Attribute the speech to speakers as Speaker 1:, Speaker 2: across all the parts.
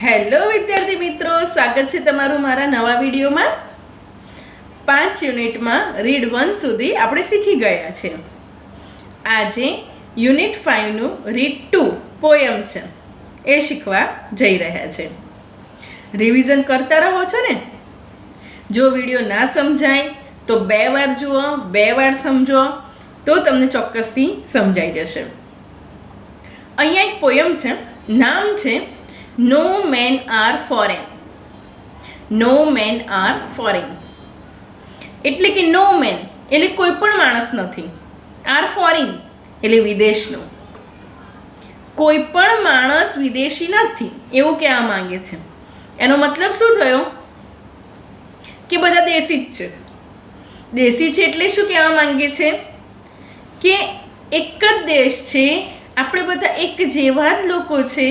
Speaker 1: Hello વિદ્યાર્થી મિત્રો, સ્વાગત છે તમારું મારા નવા વિડીયોમાં। 5 યુનિટમાં રીડ 1 સુધી આપણે શીખી ગયા છે। આજે યુનિટ 5 નું રીડ 2 પોયમ છે એ શીખવા જઈ રહ્યા છે। રિવિઝન કરતા રહો છો ને? જો વિડીયો ના સમજાય તો 2 વાર જુઓ, 2 વાર સમજો તો તમને ચોક્કસથી સમજાઈ જશે। અહીંયા એક પોયમ છે, નામ છે No men are foreign. No men are foreign. એટલે કે નો મેન એટલે કોઈ પણ માણસ નથી, આર ફોરેન એટલે વિદેશનો, કોઈ પણ માણસ વિદેશી નથી એવું કહેવા માંગે છે। એનો મતલબ શું થયો કે બધા દેશી જ છે। દેશી છે એટલે શું કહેવા માંગે છે કે એક જ દેશ છે, આપણે બધા એક જેવા જ લોકો છે,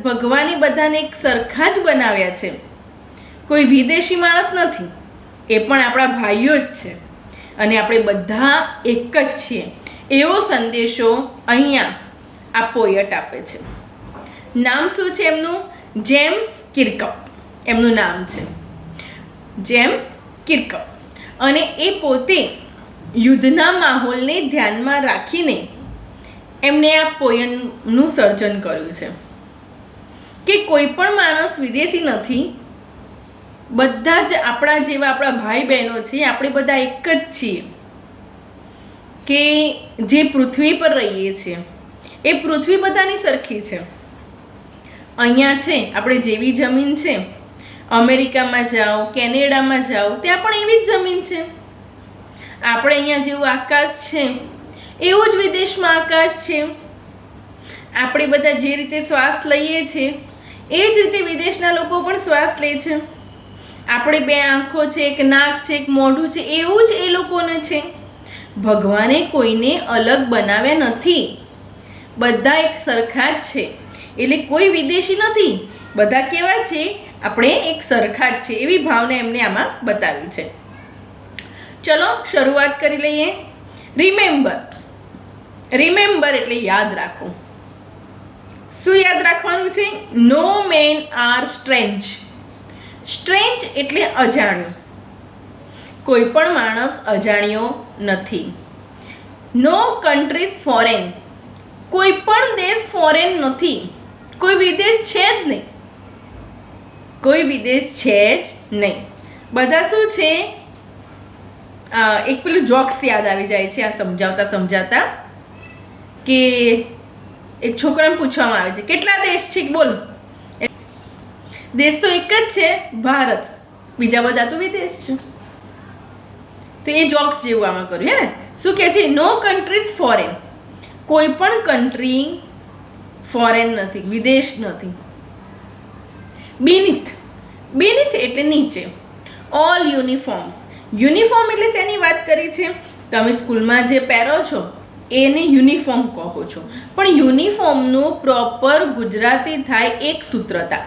Speaker 1: ભગવાને બધાને એક સરખા જ બનાવ્યા છે, કોઈ વિદેશી માણસ નથી, એ પણ આપણા ભાઈઓ જ છે અને આપણે બધા એક જ છીએ એવો સંદેશો અહીંયા આ પોયટ આપે છે। નામ શું છે એમનું? જેમ્સ કિર્કપ એમનું નામ છે, જેમ્સ કિર્કપ। અને એ પોતે યુદ્ધના માહોલને ધ્યાનમાં રાખીને એમણે આ પોયમનું સર્જન કર્યું છે કે કોઈ પણ માણસ વિદેશી નથી, બધા જ આપણા જેવા આપણા ભાઈ બહેનો છે, આપણે બધા એક જ છીએ કે જે પૃથ્વી પર રહીએ છીએ એ પૃથ્વી બધાની સરખી છે। અહીંયા છે આપણે જેવી જમીન છે, અમેરિકામાં જાઓ, કેનેડામાં જાઓ, ત્યાં પણ એવી જ જમીન છે। આપણે અહીંયા જેવું આકાશ છે એવું જ વિદેશમાં આકાશ છે। આપણે બધા જે રીતે શ્વાસ લઈએ છીએ એ જ રીતે વિદેશના લોકો પણ શ્વાસ લે છે। આપણે 2 આંખો છે, એક નાક છે, એક મોઢું છે, એવું જ એ લોકોને છે। ભગવાને કોઈને અલગ બનાવ્યા નથી, બધા એક સરખા જ છે, એટલે કોઈ વિદેશી નથી, બધા કેવા છે? આપણે એક સરખા જ છે, એવી ભાવના એમને આમાં બતાવી છે। ચલો શરૂઆત કરી લઈએ। રિમેમ્બર, રિમેમ્બર એટલે યાદ રાખો। શું યાદ રાખવાનું છે? નો મેન આર સ્ટ્રેન્જ। સ્ટ્રેન્જ એટલે અજાણ્યો, કોઈ પણ માણસ અજાણ્યો નથી। નો કન્ટ્રીઝ ફોરેન, કોઈ પણ દેશ ફોરેન નથી, કોઈ વિદેશ છે જ નહીં, કોઈ વિદેશ છે જ નહીં, બધા શું છે? એક પેલું જોક્સ યાદ આવી જાય છે આ સમજાવતા સમજાવતા કે એક છોકરાને પૂછવામાં આવે છે કેટલા દેશ છે, બોલ। દેશ તો એક જ છે, ભારત, બીજા બધા તો વિદેશ છે। તો એ જોક્સ જેવું આમાં કર્યું હે ને। શું કહે છે? નો કન્ટ્રીઝ ફોરેન, કોઈ પણ કન્ટ્રી ફોરેન નથી, વિદેશ નથી। બીનીથ, બીનીથ એટલે નીચે। ઓલ યુનિફોર્મ્સ, યુનિફોર્મ એટલે શેની વાત કરી છે? તમે સ્કૂલમાં જે પહેરો છો એને યુનિફોર્મ કહો છો, પણ યુનિફોર્મનું પ્રોપર ગુજરાતી થાય એક સૂત્રતા।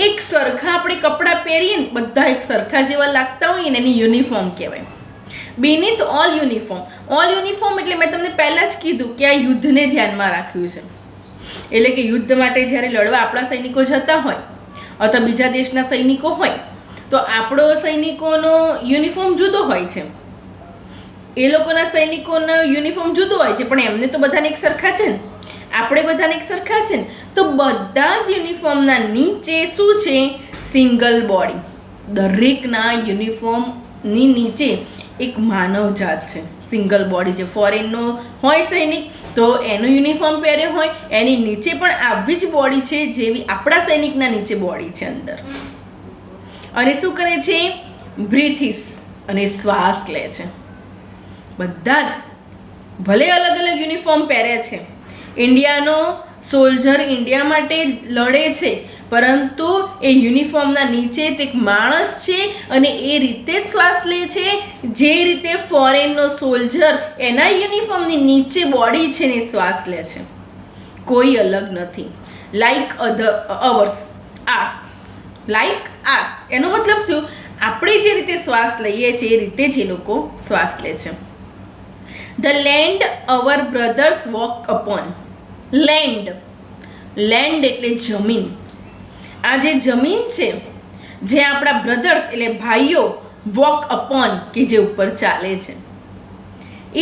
Speaker 1: એક સરખા આપણે કપડાં પહેરીએ ને બધા એક સરખા જેવા લાગતા હોય ને એને યુનિફોર્મ કહેવાય। બીનીથ ઓલ યુનિફોર્મ, ઓલ યુનિફોર્મ એટલે મેં તમને પહેલાં જ કીધું કે આ યુદ્ધને ધ્યાનમાં રાખ્યું છે, એટલે કે યુદ્ધ માટે જ્યારે લડવા આપણા સૈનિકો જતા હોય અથવા બીજા દેશના સૈનિકો હોય તો આપણો સૈનિકોનો યુનિફોર્મ જુદો હોય છે, એ લોકોના સૈનિકોનો યુનિફોર્મ જુદો હોય છે, પણ એમને તો બધાને એક સરખા છે ને, આપણે બધાને એક સરખા છે ને, તો બધા જ યુનિફોર્મના નીચે શું છે? Single body. દરેકના યુનિફોર્મની નીચે એક માનવજાત છે, સિંગલ બોડી। જે ફોરેનનો હોય સૈનિક તો એનો યુનિફોર્મ પહેર્યો હોય એની નીચે પણ આવી જ બોડી છે જેવી આપણા સૈનિકના નીચે બોડી છે અંદર। અને શું કરે છે? બ્રીથિસ અને શ્વાસ લે છે। બધા જ ભલે અલગ અલગ યુનિફોર્મ પહેરે છે, ઇન્ડિયાનો સોલ્જર ઇન્ડિયા માટે લડે છે, પરંતુ એ યુનિફોર્મના નીચે એક માણસ છે અને એ રીતે શ્વાસ લે છે જે રીતે ફોરેનનો સોલ્જર એના યુનિફોર્મની નીચે બોડી છે ને શ્વાસ લે છે, કોઈ અલગ નથી। Like ours, ours, like ours એનો મતલબ શું? આપણે જે રીતે શ્વાસ લઈએ છીએ એ રીતે જ એ લોકો શ્વાસ લે છે। The land our brothers walk upon, land, land એટલે જમીન, આ જે જમીન છે, જે આપણા બ્રધર્સ એટલે ભાઈઓ વોક અપોન કે જે ઉપર ચાલે છે.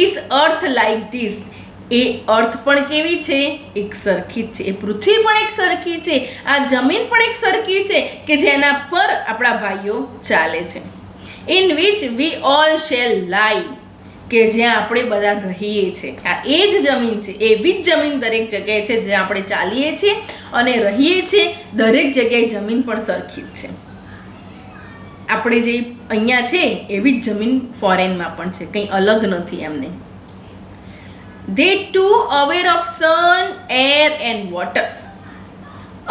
Speaker 1: ઇઝ અર્થ લાઈક ધીસ, એ અર્થ પણ કેવી છે? એક સરખી જ છે. એ પૃથ્વી પણ એક સરખી છે, આ જમીન પણ એક સરખી છે કે જેના પર આપણા ભાઈઓ ચાલે છે. In which we all shall lie, કે જ્યાં આપણે બધા રહીએ છીએ. આ એ જ જમીન છે, એવી જ જમીન દરેક જગ્યાએ છે જ્યાં આપણે ચાલીએ છીએ અને રહીએ છીએ. દરેક જગ્યાએ જમીન પણ સરખી જ છે. આપણે જે અહીંયા છે એવી જ જમીન ફોરેનમાં પણ છે, કંઈ અલગ નથી એમને. They too aware of sun, air and water.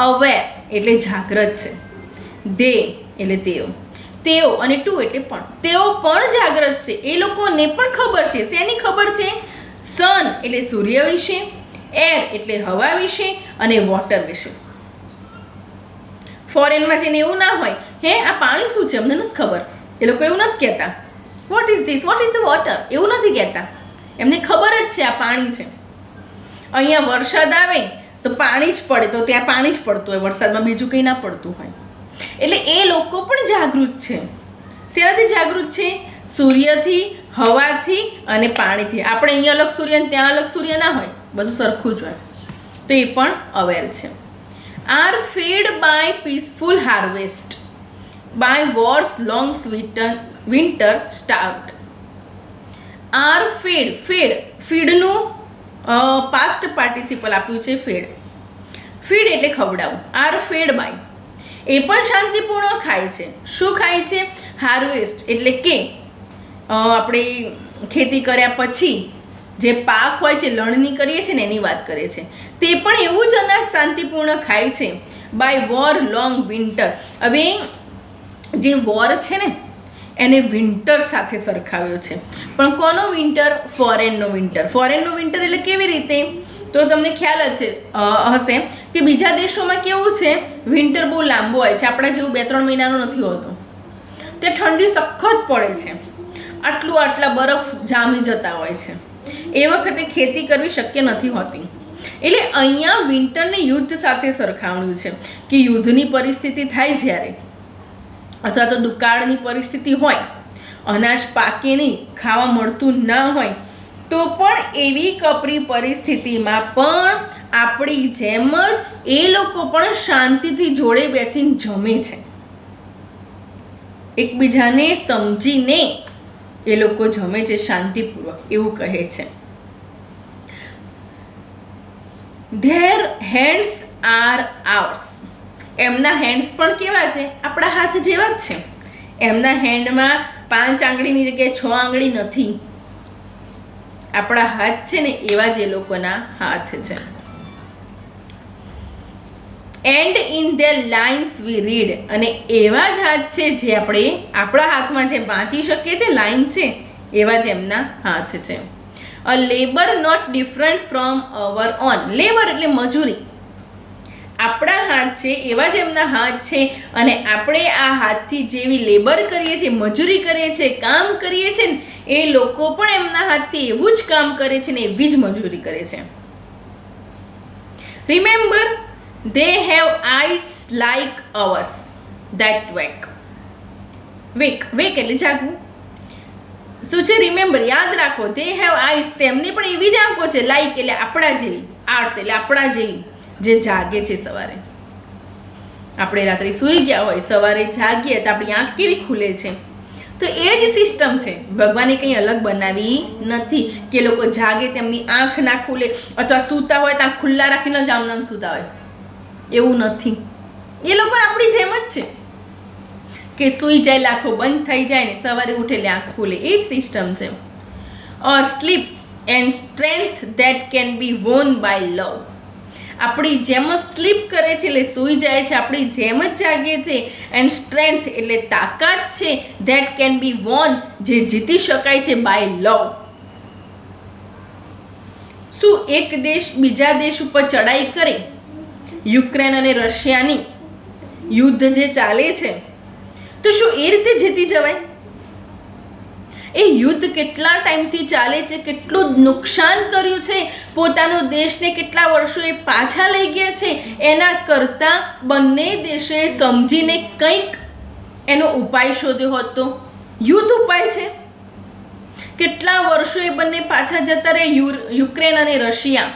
Speaker 1: Aware એટલે જાગૃત છે. They એટલે તેઓ અને ટુ એટલે પણ. તેઓ પણ જાગૃત છે, એ લોકોને પણ ખબર છે. શેની ખબર છે? સન એટલે સૂર્ય વિશે, એર એટલે હવા વિશે અને વોટર વિશે. ફોરેનમાં જઈને એવું ના હોય, હે આ પાણી શું છે અમને નથી ખબર. એ લોકો એવું નથી કહેતા what is this, what is the water, એવું નથી કહેતા. એમને ખબર જ છે આ પાણી છે. અહીંયા વરસાદ આવે તો પાણી જ પડે, તો ત્યાં પાણી જ પડતું હોય, વરસાદમાં બીજું કંઈ ના પડતું હોય. એટલે એ લોકો પણ જાગૃત છે. શેનાથી જાગૃત છે? સૂર્યથી, હવાથી અને પાણીથી. આપણે અહીંયા અલગ સૂર્ય અને ત્યાં અલગ સૂર્ય ના હોય, બધું સરખું જ હોય. તો એ પણ અવેર છે. Are fed by peaceful harvest, by wars long winter start. Are ફીડનું પાસ્ટ પાર્ટિસિપલ આપ્યું છે ફીડ. ફીડ એટલે ખવડાવવું. આર ફેડ બાય, એ પણ શાંતિપૂર્ણ ખાય છે. શું ખાય છે? હાર્વેસ્ટ એટલે કે આપણે ખેતી કર્યા પછી જે પાક હોય છે, લણણી કરીએ છીએ ને એની વાત કરે છે. તે પણ એવું જ અનાજ શાંતિપૂર્ણ ખાય છે. By war long winter. હવે જે વોર છે ને એને વિન્ટર સાથે સરખાવ્યો છે. પણ કોનો વિન્ટર? ફોરેનનો વિન્ટર. ફોરેનનો વિન્ટર એટલે કેવી રીતે? તો તમને ખ્યાલ હશે કે બીજા દેશોમાં કેવું છે, વિન્ટર બહુ લાંબો હોય છે, આપણા જેવું 2-3 મહિનાનો નથી હોતો. તે ઠંડી સખત પડે છે, આટલા બરફ જામી જતા હોય છે. એ વખતે ખેતી કરવી શક્ય નથી હોતી. એટલે અહીંયા વિન્ટરને યુદ્ધ સાથે સરખાવ્યું છે કે યુદ્ધની પરિસ્થિતિ થાય જ્યારે, અથવા તો દુકાળની પરિસ્થિતિ હોય, અનાજ પાકે નહીં, ખાવા મળતું ના હોય, તો પણ એવી કપરી પરિસ્થિતિમાં પણ આપણી જેમ જ એ લોકો પણ શાંતિથી જોડે બેસીને જમે છે. એકબીજાને સમજીને એ લોકો જમે છે શાંતિપૂર્વક, એવું કહે છે. Their hands are ours. એમના હેન્ડ્સ પણ કેવા છે? આપણા હાથ જેવા જ છે. એમના હેન્ડમાં 5 આંગળીની જગ્યાએ 6 આંગળી નથી. આપણા હાથ છે ને એવા જ એ લોકોના હાથ છે. And in their lines we read. અને એવા જ હાથ છે જે આપણે આપણા હાથમાં જે વાંચી શકીએ છીએ, લાઇન છે એવા જ એમના હાથ છે. A labour not different from our own. Labour એટલે મજૂરી. આપણા હાથ છે એવા જ એમના હાથ છે, અને આપણે આ હાથથી જેવી લેબર કરીએ છીએ, મજૂરી કરીએ છીએ, કામ કરીએ છીએ ને, એ લોકો પણ એમના હાથથી એવું જ કામ કરે છે ને એવી જ મજૂરી કરે છે. Remember they have eyes like ours that wake એટલે જાગવું. શું છે? રિમેમ્બર, યાદ રાખો. they have eyes, તેમની પણ એવી જ આંખો છે. લાઈક એટલે આપણા જેવી, આર્સ એટલે આપણા જેવી, જે જાગે છે સવારે. આપણે રાત્રે સૂઈ ગયા હોય, સવારે જાગીએ તો આપણી આંખ કેવી ખુલે છે. તો એ જ સિસ્ટમ છે. ભગવાને કંઈ અલગ બનાવી નથી કે લોકો જાગે તેમની આંખ ના ખુલે, અથવા સૂતા હોય તો આંખ ખુલ્લા રાખીને જ આમ સૂતા હોય, એવું નથી. એ લોકો આપણી જેમ જ છે કે સૂઈ જાય, લાખો બંધ થઈ જાય ને સવારે ઉઠે એટલે આંખ ખુલે. એ જ સિસ્ટમ છે. Or sleep and strength that can be won by love. આપણી જેમ જ સ્લીપ કરે છે એટલે સૂઈ જાય છે, આપણી જેમ જ જાગે છે. એન્ડ સ્ટ્રેન્થ એટલે તાકાત છે, ધેટ કેન બી વોન જે જીતી શકાય છે બાય લવ. શું એક દેશ બીજા દેશ ઉપર ચડાઈ કરે? યુક્રેન અને રશિયાની યુદ્ધ જે ચાલે છે, તો શું એ રીતે જીતી જવાય? એ યુદ્ધ કેટલા ટાઈમથી ચાલે છે, કેટલું નુકસાન કર્યું છે, પોતાનો દેશને કેટલા વર્ષો એ પાછા લઈ ગયા છે, એના કરતાં બંને દેશોએ સમજીને કંઈક એનો ઉપાય શોધ્યો હોત તો. યુદ્ધ ઉપાય છે. કેટલા વર્ષો એ બંને પાછા જતા રહે, યુક્રેન અને રશિયા.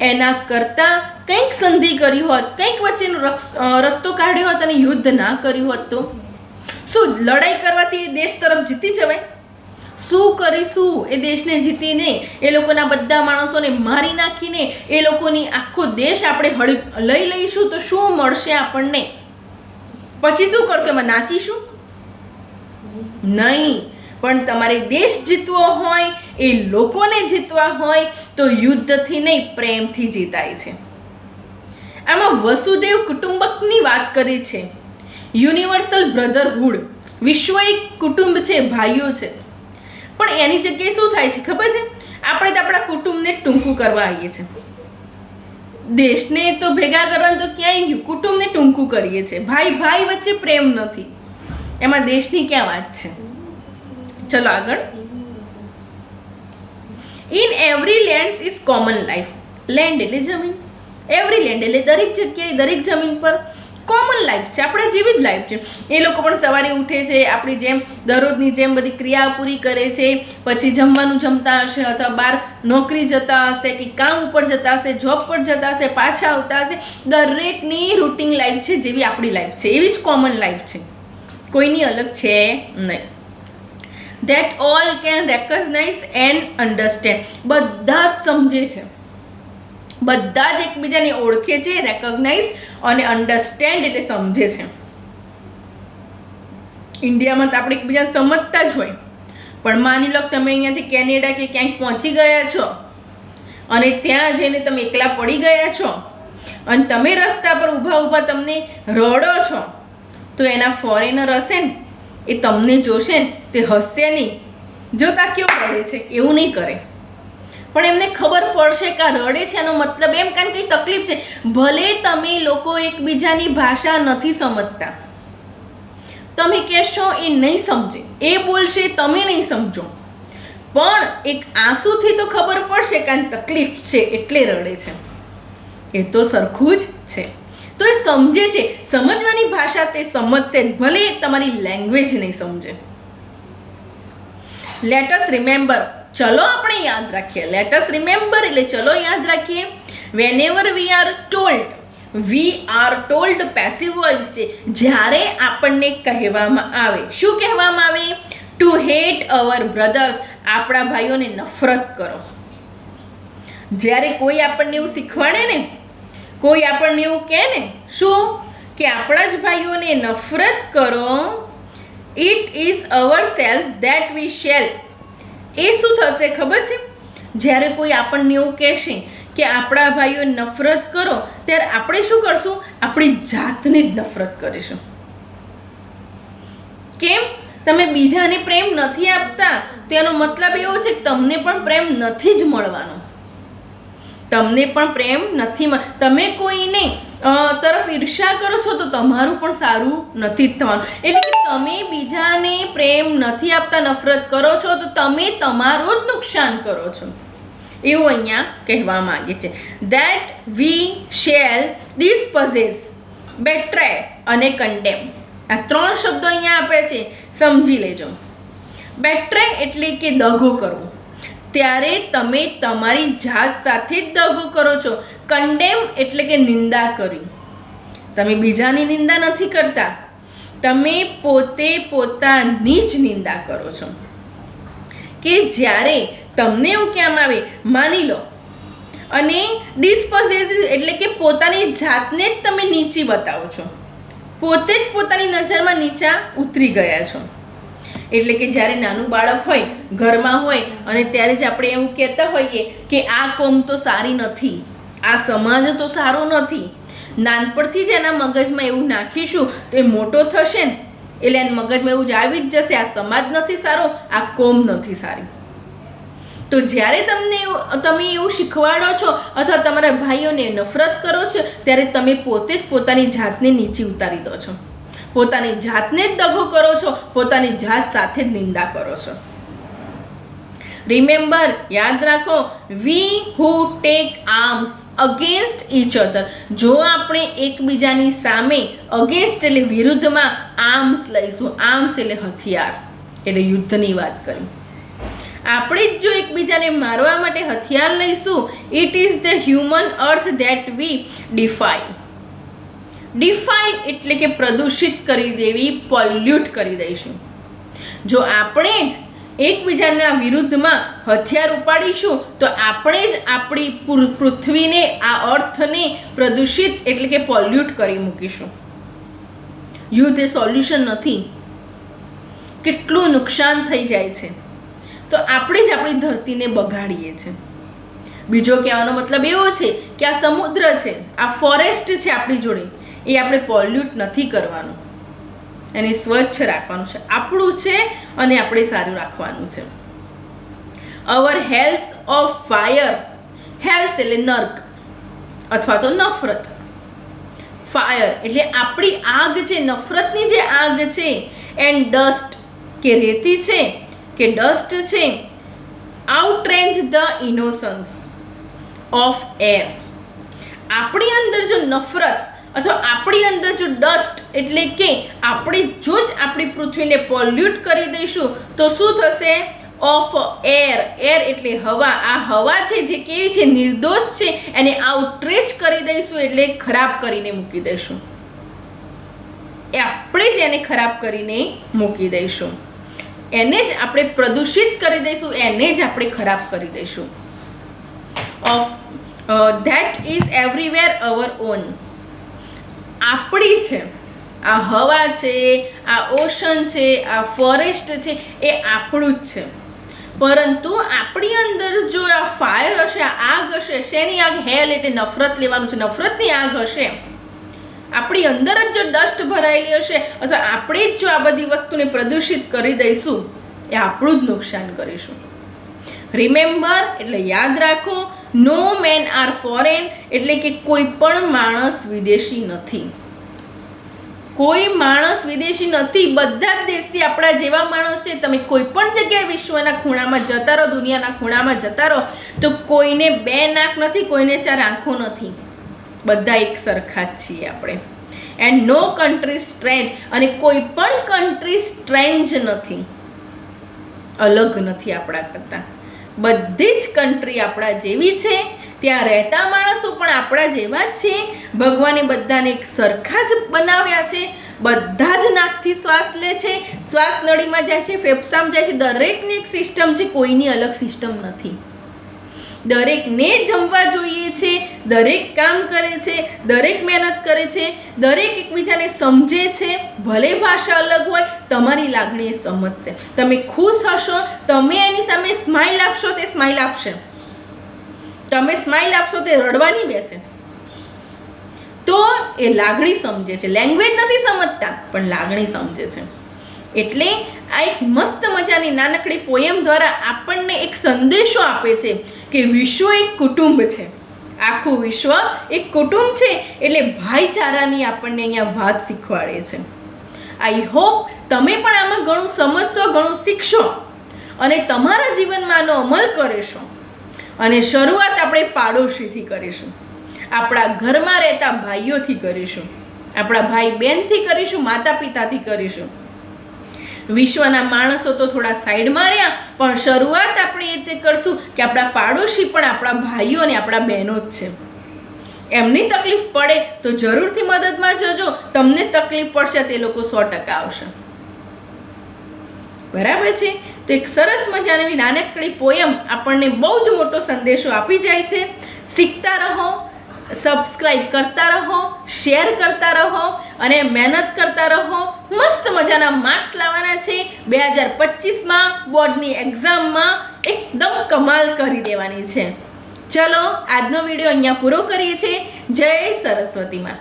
Speaker 1: એના કરતાં કંઈક સંધિ કરી હોત, કંઈક વચ્ચેનો રસ્તો કાઢ્યો હોત અને યુદ્ધ ના કર્યું હોત તો શું લડાઈ કરવાથી એ દેશ તરફ જીતી જવાય? શું કરીશું એ દેશને જીતીને? એ લોકોના બધા માણસોને મારી નાખીને એ લોકોની આખો દેશ આપણે લઈ લઈશું તો શું મળશે આપણને? પછી શું કરશો? એમાં નાચીશું? નહીં. પણ તમારે દેશ જીતવો હોય, એ લોકોને જીતવા હોય તો યુદ્ધથી નહીં, પ્રેમથી જીતાય છે. આમાં વસુદેવ કુટુંબકની વાત કરી છે. યુનિવર્સલ બ્રધરહુડ, વિશ્વ એક કુટુંબ છે, ભાઈઓ છે. પણ એની જગ્યાએ શું થાય છે ખબર છે? આપણે તો આપણા કુટુંબને ટૂંકું કરવા આવીએ છીએ. દેશને તો ભેગા કરવાનું તો ક્યાંય ગયું, કુટુંબને ટૂંકું કરીએ છીએ. ભાઈ ભાઈ વચ્ચે પ્રેમ નથી, એમાં દેશની ક્યાં વાત છે? ચલો આગળ. In every land is common life. Land એટલે જમીન, એવરી લેન્ડ એટલે દરેક જગ્યાએ, દરેક જમીન પર કોમન લાઈફ છે, આપણે જેવી જ લાઈફ છે. એ લોકો પણ સવારે ઉઠે છે, આપણી જેમ દરરોજની જેમ બધી ક્રિયા પૂરી કરે છે, પછી જમવાનું જમતા હશે, અથવા બહાર નોકરી જતા હશે, કે કામ ઉપર જતા હશે, જોબ પર જતા હશે, પાછા આવતા હશે. દરેકની રૂટીન લાઈફ છે, જેવી આપણી લાઈફ છે એવી જ કોમન લાઈફ છે, કોઈની અલગ છે નહીં. That all can recognize and understand. બધા જ સમજે છે, બધા જ એકબીજાને ઓળખે છે, રેકોગ્નાઇઝ અને અન્ડરસ્ટેન્ડ એટલે સમજે છે. ઇન્ડિયામાં તો આપણે એકબીજાને સમજતા જ હોય, પણ માની લો તમે અહીંયાથી કેનેડા કે ક્યાંક પહોંચી ગયા છો અને ત્યાં જઈને તમે એકલા પડી ગયા છો અને તમે રસ્તા પર ઊભા તમને રડો છો, તો એના ફોરેનર હશે ને, એ તમને જોશે ને, તે હસશે નહીં, જોતા કેવો રડે છે એવું નહીં કરે, પણ એમને ખબર પડશે કે આ રડે છે એનો મતલબ એમ કારણ કંઈ તકલીફ છે. ભલે તમે લોકો એકબીજાની ભાષા નથી સમજતા, તમે કહેશો એ નહીં સમજે, એ બોલશે તમે નહીં સમજો, પણ એક આંસુથી તો ખબર પડશે કે આ તકલીફ છે એટલે રડે છે. એ તો સરખું જ છે. તો એ સમજે છે, સમજવાની ભાષા તે સમજશે, ભલે તમારી લેંગ્વેજ નહીં સમજે. લેટ અસ રિમેમ્બર, ચલો આપણે યાદ રાખીએ. લેટ અસ રિમેમ્બર એટલે ચલો યાદ રાખીએ. વેનેવર we are told passive voice છે, જ્યારે આપણને કહેવામાં આવે, શું કહેવામાં આવે? ટુ હેટ અવર બ્રધર્સ, આપણા ભાઈઓને નફરત કરો. જ્યારે કોઈ આપણને એવું શીખવાડે ને, કોઈ આપણને એવું કહે ને, શું કે આપણા જ ભાઈઓને નફરત કરો, it is our self that we shall. એ શું થશે ખબર છે? જ્યારે કોઈ આપણને એવું કહેશે કે આપણા ભાઈઓ નફરત કરો, ત્યારે આપણે શું કરશું? આપણી જાતને જ નફરત કરીશું. કેમ? તમે બીજાને પ્રેમ નથી આપતા, તેનો મતલબ એવો છે કે તમને પણ પ્રેમ નથી જ મળવાનો, તમને પણ પ્રેમ નથી. તમે કોઈને તરફ ઈર્ષ્યા કરો છો તો તમારું પણ સારું નથી જ થવાનું. એટલે કે તમે બીજાને પ્રેમ નથી આપતા, નફરત કરો છો તો તમે તમારું જ નુકસાન કરો છો, એવું અહીંયા કહેવા માંગે છે. ધેટ વી શેલ ડિસ્પોઝેસ, બેટ્રે અને કન્ડેમ. આ ત્રણ શબ્દો અહીંયા આપે છે, સમજી લેજો. બેટ્રે એટલે કે દગો કરવો, ત્યારે તમે તમારી જાત સાથે જ દગો કરો છો. કન્ડેમ એટલે કે નિંદા કરી, તમે બીજાની નિંદા નથી કરતા, તમે પોતે પોતાની જ નિંદા કરો છો. કે જ્યારે તમને એવું કહેવામાં આવે, માની લો, અને ડિસ્પોઝેસ એટલે કે પોતાની જાતને જ તમે નીચી બતાવો છો, પોતે જ પોતાની નજરમાં નીચા ઉતરી ગયા છો. એટલે કે જ્યારે નાનું બાળક હોય, ઘરમાં હોય, અને ત્યારે જ આપણે એવું કહેતા હોઈએ કે આ કોમ તો સારી નથી, આ સમાજ તો સારો નથી, નાનપણથી જ એના મગજમાં એવું નાખીશું તો એ મોટો થશે ને એટલે એના મગજમાં એવું જ આવી જ જશે, આ સમાજ નથી સારો, આ કોમ નથી સારી. તો જ્યારે તમે એવું શીખવાડો છો અથવા તમારા ભાઈઓને નફરત કરો છો, ત્યારે તમે પોતે જ પોતાની જાતને નીચે ઉતારી દો છો. પોતાની જાતને જ દગો કરો છો, પોતાની જાત સાથે જ નિંદા કરો છો. રિમેમ્બર, યાદ રાખો, we who take arms against each other. જો આપણે એકબીજાની સામે અગેન્સ્ટ એટલે વિરુદ્ધમાં આર્મ્સ લઈશું, આર્મ્સ એટલે હથિયાર, એટલે યુદ્ધની વાત કરી. આપણે જ જો એકબીજાને મારવા માટે હથિયાર લઈશું, it is the human earth that we defile. Defile એટલે કે પ્રદૂષિત કરી દેવી, પોલ્યુટ કરી દઈશું. જો આપણે જ એકબીજાના વિરુદ્ધમાં હથિયાર ઉપાડીશું તો આપણે જ આપણી પૃથ્વીને, આ અર્થને પ્રદૂષિત એટલે કે પોલ્યુટ કરી મૂકીશું. યુદ્ધ એ સોલ્યુશન નથી. કેટલું નુકસાન થઈ જાય છે, તો આપણે જ આપણી ધરતીને બગાડીએ છીએ. બીજો કહેવાનો મતલબ એવો છે કે આ સમુદ્ર છે, આ ફોરેસ્ટ છે આપણી જોડે, એ આપણે પોલ્યુટ નથી કરવાનું, એને સ્વચ્છ રાખવાનું છે, આપણું છે અને આપણે સારું રાખવાનું છે. અવર હેલ્સ ઓફ ફાયર, હેલ્સ એટલે નર્ક અથવા તો નફરત, ફાયર એટલે આપણી આગ છે, નફરતની જે આગ છે, એન્ડ ડસ્ટ કે રેતી છે કે ડસ્ટ છે, આઉટરેન્જ ધ ઇનોસન્સ ઓફ એર. આપણી અંદર જો નફરત અથવા આપણી અંદર જો ડસ્ટ એટલે કે આપણે જો જ આપણી પૃથ્વીને પોલ્યુટ કરી દઈશું તો શું થશે? ઓફ એર, એર એટલે હવા. આ હવા છે જે કેવી છે? નિર્દોષ છે. એને આઉટરેચ કરી દઈશું એટલે ખરાબ કરીને મૂકી દઈશું. એ આપણે જ એને ખરાબ કરીને મૂકી દઈશું, એને જ આપણે પ્રદૂષિત કરી દઈશું, એને જ આપણે ખરાબ કરી દઈશું. Of that is everywhere hour on. આપણી છે, આ હવા છે, આ ઓશન છે, આ ફોરેસ્ટ છે, એ આપણું જ છે. પરંતુ આપણી અંદર જો આ ફાયર હશે, આ આગ હશે, શેની આગ? હેલ એટલે નફરત લેવાનું છે, નફરતની આગ હશે. આપણી અંદર જ જો ડસ્ટ ભરાયેલી હશે અથવા આપણે જ જો આ બધી વસ્તુને પ્રદૂષિત કરી દઈશું, એ આપણું જ નુકસાન કરીશું. રિમેમ્બર એટલે યાદ રાખો, નો મેન આર ફોરેન એટલે કે કોઈ પણ માણસ વિદેશી નથી. કોઈ માણસ વિદેશી નથી, બધા જ દેશી આપણા જેવા માણસ છે. તમે કોઈ પણ જગ્યાએ વિશ્વના ખૂણામાં જતા રહો, દુનિયાના ખૂણામાં જતા રહો, તો કોઈને બે નાક નથી, કોઈને ચાર આંખો નથી, બધા એક સરખા જ છીએ આપણે. એન્ડ નો કન્ટ્રી સ્ટ્રેન્જ, અને કોઈ પણ કન્ટ્રી સ્ટ્રેન્જ નથી, અલગ નથી આપણા કરતાં. બધી જ કન્ટ્રી આપણા જેવી છે, ત્યાં રહેતા માણસો પણ આપણા જેવા જ છે. ભગવાને બધાને એક સરખા જ બનાવ્યા છે. બધા જ નાકથી શ્વાસ લે છે, શ્વાસ નળીમાં જાય છે, ફેફસામાં જાય છે. દરેકની એક સિસ્ટમ છે, કોઈની અલગ સિસ્ટમ નથી. દરેકને જમવા જોઈએ છે, દરેક કામ કરે છે, દરેક મહેનત કરે છે, દરેક એકબીજાને સમજે છે. ભલે ભાષા અલગ હોય, તમારી લાગણી એ સમજશે. તમે ખુશ હશો, તમે એની સામે સ્માઇલ આપશો, તે સ્માઇલ આપશે. તમે સ્માઇલ આપશો, તે રડવા નહીં બેસે. તો એ લાગણી સમજે છે. લેંગ્વેજ નથી સમજતા, પણ લાગણી સમજે છે. એટલે આ એક મસ્ત મજાની નાનકડી પોયમ દ્વારા આપણને એક સંદેશો આપે છે કે વિશ્વ એક કુટુંબ છે. આખું વિશ્વ એક કુટુંબ છે. એટલે ભાઈચારાની આપણને અહીંયા વાત શીખવાડે છે. આઈ હોપ તમે પણ આમાં ઘણું સમજશો, ઘણું શીખશો અને તમારા જીવનમાં આનો અમલ કરીશો. અને શરૂઆત આપણે પાડોશીથી કરીશું, આપણા ઘરમાં રહેતા ભાઈઓથી કરીશું, આપણા ભાઈ બહેનથી કરીશું, માતા પિતાથી કરીશું. વિશ્વના માણસો તો થોડા સાઈડમાં રહ્યા, પણ શરૂઆત આપણે એ રીતે કરશું કે આપણા પાડોશી પણ આપણા ભાઈઓ અને આપણા બહેનો જ છે. એમની તકલીફ પડે તો જરૂરથી મદદમાં જજો. તમને તકલીફ પડશે, તે લોકો 100% આવશે. બરાબર છે? તો એક સરસ મજાની નાનકડી પોયમ આપણને બહુ જ મોટો સંદેશો આપી જાય છે. શીખતા રહો, સબસ્ક્રાઇબ કરતા રહો, શેર કરતા રહો અને મહેનત કરતા રહો. મસ્ત મજાના માર્ક્સ લાવવાના છે 2025માં બોર્ડની એક્ઝામમાં. એકદમ કમાલ કરી દેવાની છે. ચલો આજનો વિડીયો અહીંયા પૂરો કરીએ છીએ. જય સરસ્વતી માં.